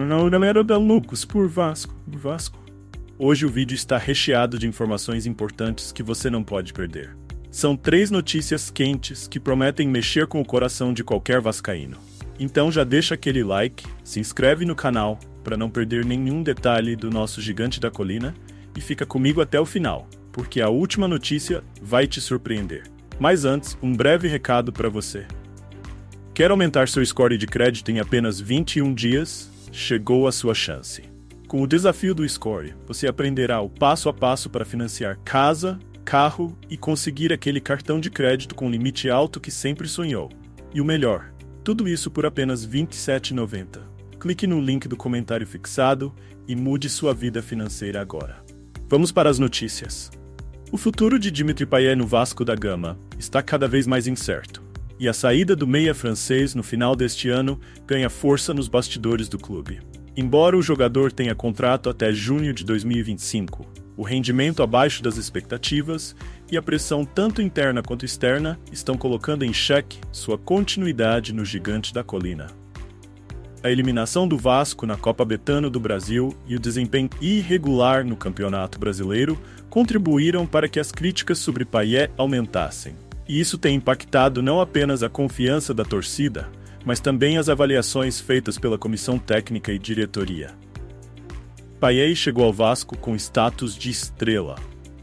Não, galera da Lucas por Vasco. Hoje o vídeo está recheado de informações importantes que você não pode perder. São 3 notícias quentes que prometem mexer com o coração de qualquer vascaíno. Então já deixa aquele like, se inscreve no canal para não perder nenhum detalhe do nosso gigante da colina e fica comigo até o final, porque a última notícia vai te surpreender. Mas antes, um breve recado para você. Quer aumentar seu score de crédito em apenas 21 dias? Chegou a sua chance. Com o desafio do Score, você aprenderá o passo a passo para financiar casa, carro e conseguir aquele cartão de crédito com limite alto que sempre sonhou. E o melhor, tudo isso por apenas R$ 27,90. Clique no link do comentário fixado e mude sua vida financeira agora. Vamos para as notícias. O futuro de Dimitri Payet no Vasco da Gama está cada vez mais incerto, e a saída do meia francês no final deste ano ganha força nos bastidores do clube. Embora o jogador tenha contrato até junho de 2025, o rendimento abaixo das expectativas e a pressão tanto interna quanto externa estão colocando em xeque sua continuidade no gigante da colina. A eliminação do Vasco na Copa Betano do Brasil e o desempenho irregular no Campeonato Brasileiro contribuíram para que as críticas sobre Payet aumentassem. E isso tem impactado não apenas a confiança da torcida, mas também as avaliações feitas pela comissão técnica e diretoria. Payet chegou ao Vasco com status de estrela,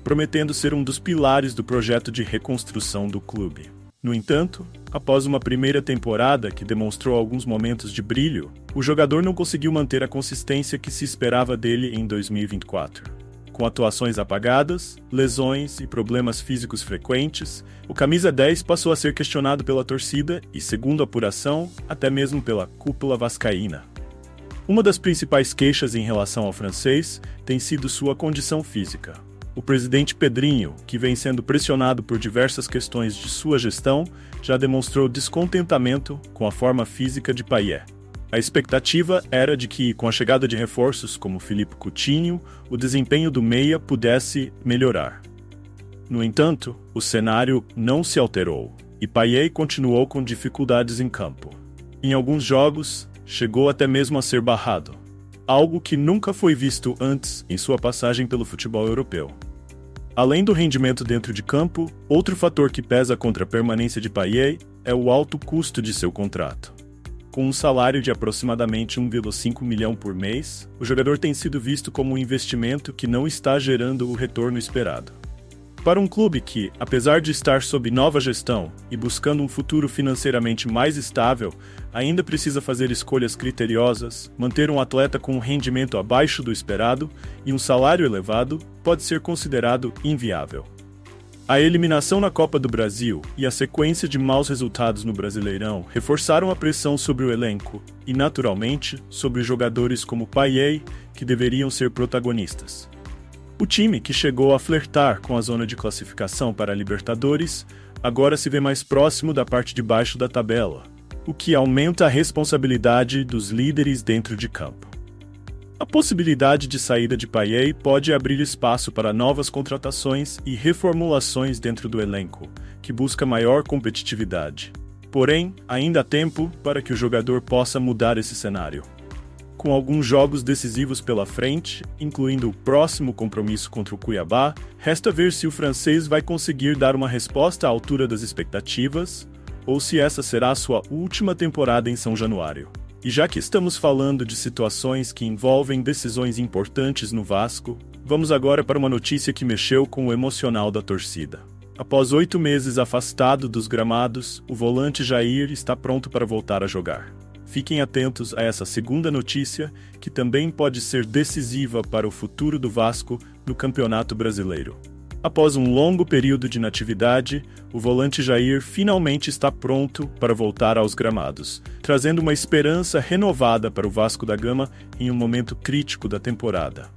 prometendo ser um dos pilares do projeto de reconstrução do clube. No entanto, após uma primeira temporada que demonstrou alguns momentos de brilho, o jogador não conseguiu manter a consistência que se esperava dele em 2024. Com atuações apagadas, lesões e problemas físicos frequentes, o camisa 10 passou a ser questionado pela torcida e, segundo a apuração, até mesmo pela cúpula vascaína. Uma das principais queixas em relação ao francês tem sido sua condição física. O presidente Pedrinho, que vem sendo pressionado por diversas questões de sua gestão, já demonstrou descontentamento com a forma física de Payet. A expectativa era de que, com a chegada de reforços como Philippe Coutinho, o desempenho do meia pudesse melhorar. No entanto, o cenário não se alterou, e Payet continuou com dificuldades em campo. Em alguns jogos, chegou até mesmo a ser barrado, algo que nunca foi visto antes em sua passagem pelo futebol europeu. Além do rendimento dentro de campo, outro fator que pesa contra a permanência de Payet é o alto custo de seu contrato. Com um salário de aproximadamente 1,5 milhão por mês, o jogador tem sido visto como um investimento que não está gerando o retorno esperado. Para um clube que, apesar de estar sob nova gestão e buscando um futuro financeiramente mais estável, ainda precisa fazer escolhas criteriosas, manter um atleta com um rendimento abaixo do esperado e um salário elevado pode ser considerado inviável. A eliminação na Copa do Brasil e a sequência de maus resultados no Brasileirão reforçaram a pressão sobre o elenco e, naturalmente, sobre jogadores como Payet, que deveriam ser protagonistas. O time, que chegou a flertar com a zona de classificação para a Libertadores, agora se vê mais próximo da parte de baixo da tabela, o que aumenta a responsabilidade dos líderes dentro de campo. A possibilidade de saída de Payet pode abrir espaço para novas contratações e reformulações dentro do elenco, que busca maior competitividade. Porém, ainda há tempo para que o jogador possa mudar esse cenário. Com alguns jogos decisivos pela frente, incluindo o próximo compromisso contra o Cuiabá, resta ver se o francês vai conseguir dar uma resposta à altura das expectativas, ou se essa será a sua última temporada em São Januário. E já que estamos falando de situações que envolvem decisões importantes no Vasco, vamos agora para uma notícia que mexeu com o emocional da torcida. Após 8 meses afastado dos gramados, o volante Jair está pronto para voltar a jogar. Fiquem atentos a essa segunda notícia, que também pode ser decisiva para o futuro do Vasco no Campeonato Brasileiro. Após um longo período de inatividade, o volante Jair finalmente está pronto para voltar aos gramados, trazendo uma esperança renovada para o Vasco da Gama em um momento crítico da temporada.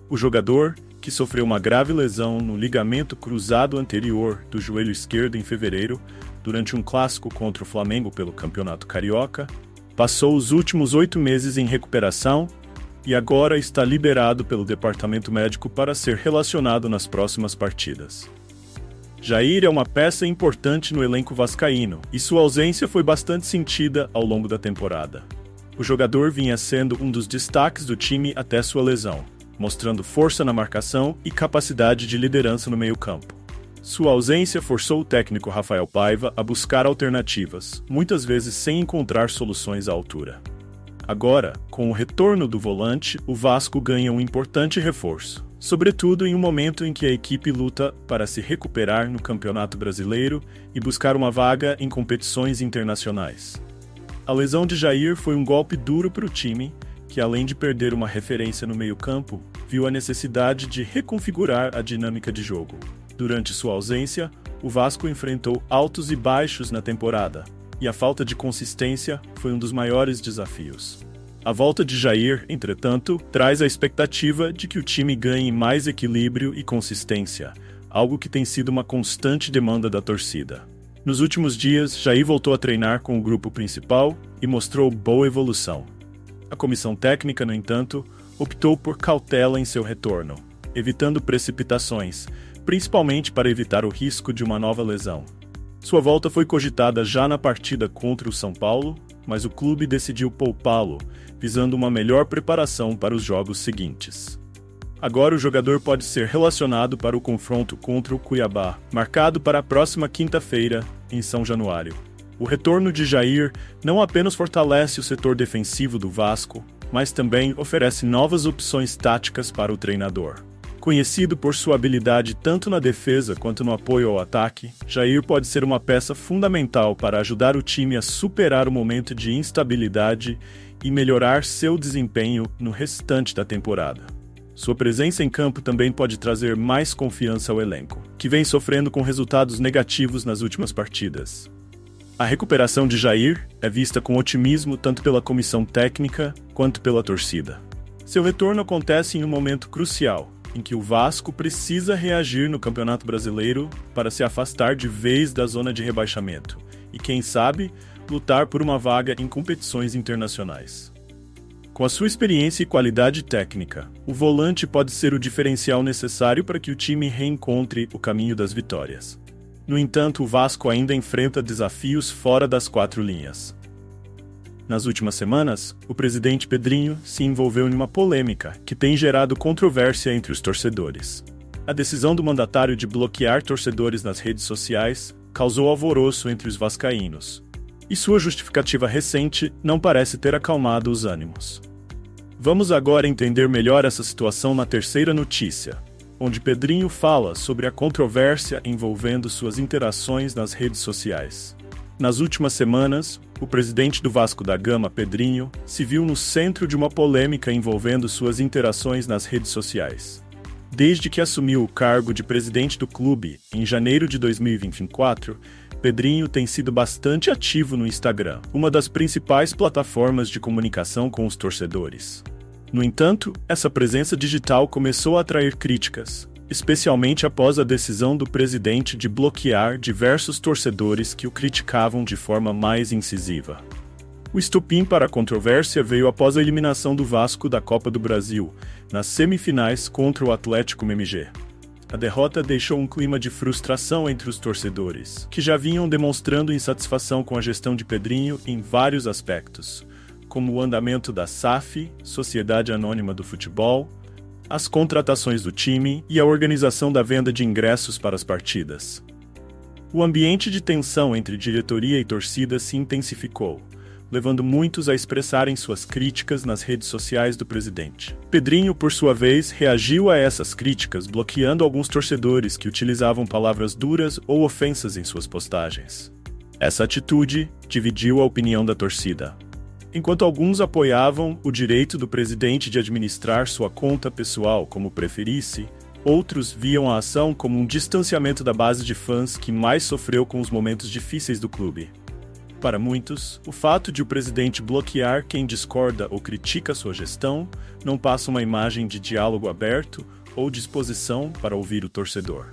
O jogador, que sofreu uma grave lesão no ligamento cruzado anterior do joelho esquerdo em fevereiro, durante um clássico contra o Flamengo pelo Campeonato Carioca, passou os últimos 8 meses em recuperação e agora está liberado pelo departamento médico para ser relacionado nas próximas partidas. Jair é uma peça importante no elenco vascaíno, e sua ausência foi bastante sentida ao longo da temporada. O jogador vinha sendo um dos destaques do time até sua lesão, mostrando força na marcação e capacidade de liderança no meio-campo. Sua ausência forçou o técnico Rafael Paiva a buscar alternativas, muitas vezes sem encontrar soluções à altura. Agora, com o retorno do volante, o Vasco ganha um importante reforço, sobretudo em um momento em que a equipe luta para se recuperar no Campeonato Brasileiro e buscar uma vaga em competições internacionais. A lesão de Jair foi um golpe duro para o time, que além de perder uma referência no meio-campo, viu a necessidade de reconfigurar a dinâmica de jogo. Durante sua ausência, o Vasco enfrentou altos e baixos na temporada, e a falta de consistência foi um dos maiores desafios. A volta de Jair, entretanto, traz a expectativa de que o time ganhe mais equilíbrio e consistência, algo que tem sido uma constante demanda da torcida. Nos últimos dias, Jair voltou a treinar com o grupo principal e mostrou boa evolução. A comissão técnica, no entanto, optou por cautela em seu retorno, evitando precipitações, principalmente para evitar o risco de uma nova lesão. Sua volta foi cogitada já na partida contra o São Paulo, mas o clube decidiu poupá-lo, visando uma melhor preparação para os jogos seguintes. Agora o jogador pode ser relacionado para o confronto contra o Cuiabá, marcado para a próxima quinta-feira, em São Januário. O retorno de Jair não apenas fortalece o setor defensivo do Vasco, mas também oferece novas opções táticas para o treinador. Conhecido por sua habilidade tanto na defesa quanto no apoio ao ataque, Jair pode ser uma peça fundamental para ajudar o time a superar o momento de instabilidade e melhorar seu desempenho no restante da temporada. Sua presença em campo também pode trazer mais confiança ao elenco, que vem sofrendo com resultados negativos nas últimas partidas. A recuperação de Jair é vista com otimismo tanto pela comissão técnica quanto pela torcida. Seu retorno acontece em um momento crucial, em que o Vasco precisa reagir no Campeonato Brasileiro para se afastar de vez da zona de rebaixamento e, quem sabe, lutar por uma vaga em competições internacionais. Com a sua experiência e qualidade técnica, o volante pode ser o diferencial necessário para que o time reencontre o caminho das vitórias. No entanto, o Vasco ainda enfrenta desafios fora das quatro linhas. Nas últimas semanas, o presidente Pedrinho se envolveu em uma polêmica que tem gerado controvérsia entre os torcedores. A decisão do mandatário de bloquear torcedores nas redes sociais causou alvoroço entre os vascaínos, e sua justificativa recente não parece ter acalmado os ânimos. Vamos agora entender melhor essa situação na terceira notícia, onde Pedrinho fala sobre a controvérsia envolvendo suas interações nas redes sociais. Nas últimas semanas, o presidente do Vasco da Gama, Pedrinho, se viu no centro de uma polêmica envolvendo suas interações nas redes sociais. Desde que assumiu o cargo de presidente do clube, em janeiro de 2024, Pedrinho tem sido bastante ativo no Instagram, uma das principais plataformas de comunicação com os torcedores. No entanto, essa presença digital começou a atrair críticas, especialmente após a decisão do presidente de bloquear diversos torcedores que o criticavam de forma mais incisiva. O estopim para a controvérsia veio após a eliminação do Vasco da Copa do Brasil, nas semifinais contra o Atlético MG. A derrota deixou um clima de frustração entre os torcedores, que já vinham demonstrando insatisfação com a gestão de Pedrinho em vários aspectos, como o andamento da SAF, Sociedade Anônima do Futebol, as contratações do time e a organização da venda de ingressos para as partidas. O ambiente de tensão entre diretoria e torcida se intensificou, levando muitos a expressarem suas críticas nas redes sociais do presidente. Pedrinho, por sua vez, reagiu a essas críticas, bloqueando alguns torcedores que utilizavam palavras duras ou ofensas em suas postagens. Essa atitude dividiu a opinião da torcida. Enquanto alguns apoiavam o direito do presidente de administrar sua conta pessoal como preferisse, outros viam a ação como um distanciamento da base de fãs que mais sofreu com os momentos difíceis do clube. Para muitos, o fato de o presidente bloquear quem discorda ou critica sua gestão não passa uma imagem de diálogo aberto ou disposição para ouvir o torcedor.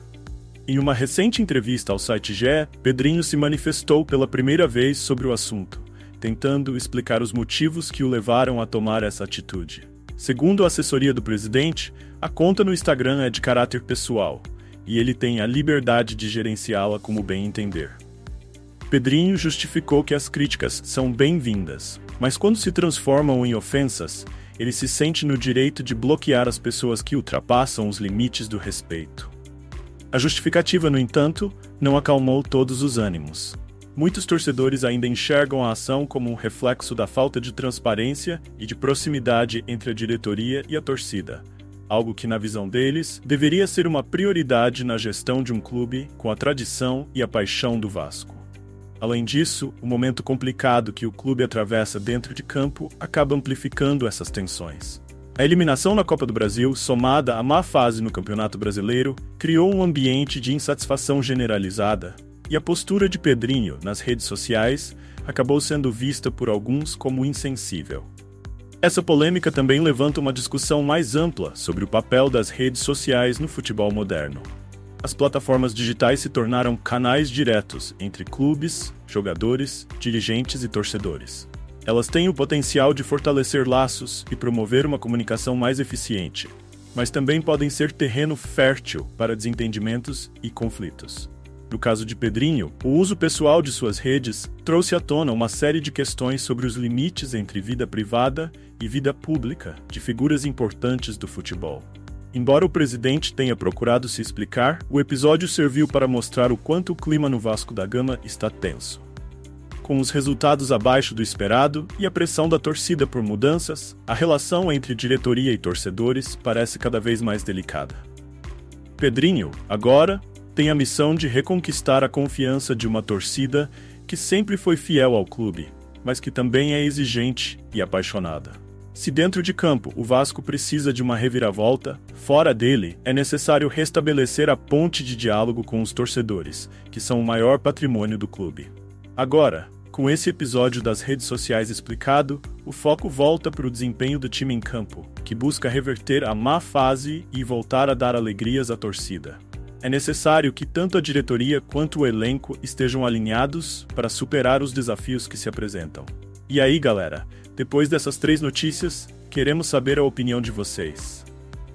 Em uma recente entrevista ao site GE, Pedrinho se manifestou pela primeira vez sobre o assunto, tentando explicar os motivos que o levaram a tomar essa atitude. Segundo a assessoria do presidente, a conta no Instagram é de caráter pessoal, e ele tem a liberdade de gerenciá-la como bem entender. Pedrinho justificou que as críticas são bem-vindas, mas quando se transformam em ofensas, ele se sente no direito de bloquear as pessoas que ultrapassam os limites do respeito. A justificativa, no entanto, não acalmou todos os ânimos. Muitos torcedores ainda enxergam a ação como um reflexo da falta de transparência e de proximidade entre a diretoria e a torcida, algo que, na visão deles, deveria ser uma prioridade na gestão de um clube com a tradição e a paixão do Vasco. Além disso, o momento complicado que o clube atravessa dentro de campo acaba amplificando essas tensões. A eliminação na Copa do Brasil, somada à má fase no Campeonato Brasileiro, criou um ambiente de insatisfação generalizada, e a postura de Pedrinho nas redes sociais acabou sendo vista por alguns como insensível. Essa polêmica também levanta uma discussão mais ampla sobre o papel das redes sociais no futebol moderno. As plataformas digitais se tornaram canais diretos entre clubes, jogadores, dirigentes e torcedores. Elas têm o potencial de fortalecer laços e promover uma comunicação mais eficiente, mas também podem ser terreno fértil para desentendimentos e conflitos. No caso de Pedrinho, o uso pessoal de suas redes trouxe à tona uma série de questões sobre os limites entre vida privada e vida pública de figuras importantes do futebol. Embora o presidente tenha procurado se explicar, o episódio serviu para mostrar o quanto o clima no Vasco da Gama está tenso. Com os resultados abaixo do esperado e a pressão da torcida por mudanças, a relação entre diretoria e torcedores parece cada vez mais delicada. Pedrinho, agora, tem a missão de reconquistar a confiança de uma torcida que sempre foi fiel ao clube, mas que também é exigente e apaixonada. Se dentro de campo o Vasco precisa de uma reviravolta, fora dele é necessário restabelecer a ponte de diálogo com os torcedores, que são o maior patrimônio do clube. Agora, com esse episódio das redes sociais explicado, o foco volta para o desempenho do time em campo, que busca reverter a má fase e voltar a dar alegrias à torcida. É necessário que tanto a diretoria quanto o elenco estejam alinhados para superar os desafios que se apresentam. E aí, galera, depois dessas 3 notícias, queremos saber a opinião de vocês.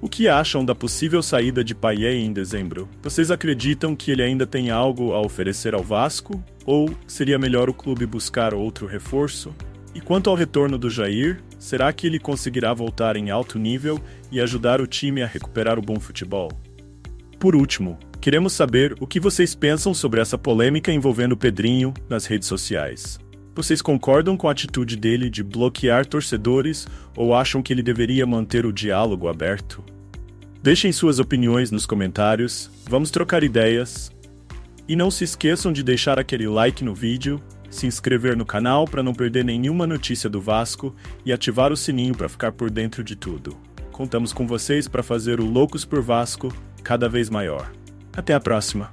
O que acham da possível saída de Payet em dezembro? Vocês acreditam que ele ainda tem algo a oferecer ao Vasco? Ou seria melhor o clube buscar outro reforço? E quanto ao retorno do Jair, será que ele conseguirá voltar em alto nível e ajudar o time a recuperar o bom futebol? Por último, queremos saber o que vocês pensam sobre essa polêmica envolvendo Pedrinho nas redes sociais. Vocês concordam com a atitude dele de bloquear torcedores ou acham que ele deveria manter o diálogo aberto? Deixem suas opiniões nos comentários, vamos trocar ideias. E não se esqueçam de deixar aquele like no vídeo, se inscrever no canal para não perder nenhuma notícia do Vasco e ativar o sininho para ficar por dentro de tudo. Contamos com vocês para fazer o Loucos por Vasco cada vez maior. Até a próxima!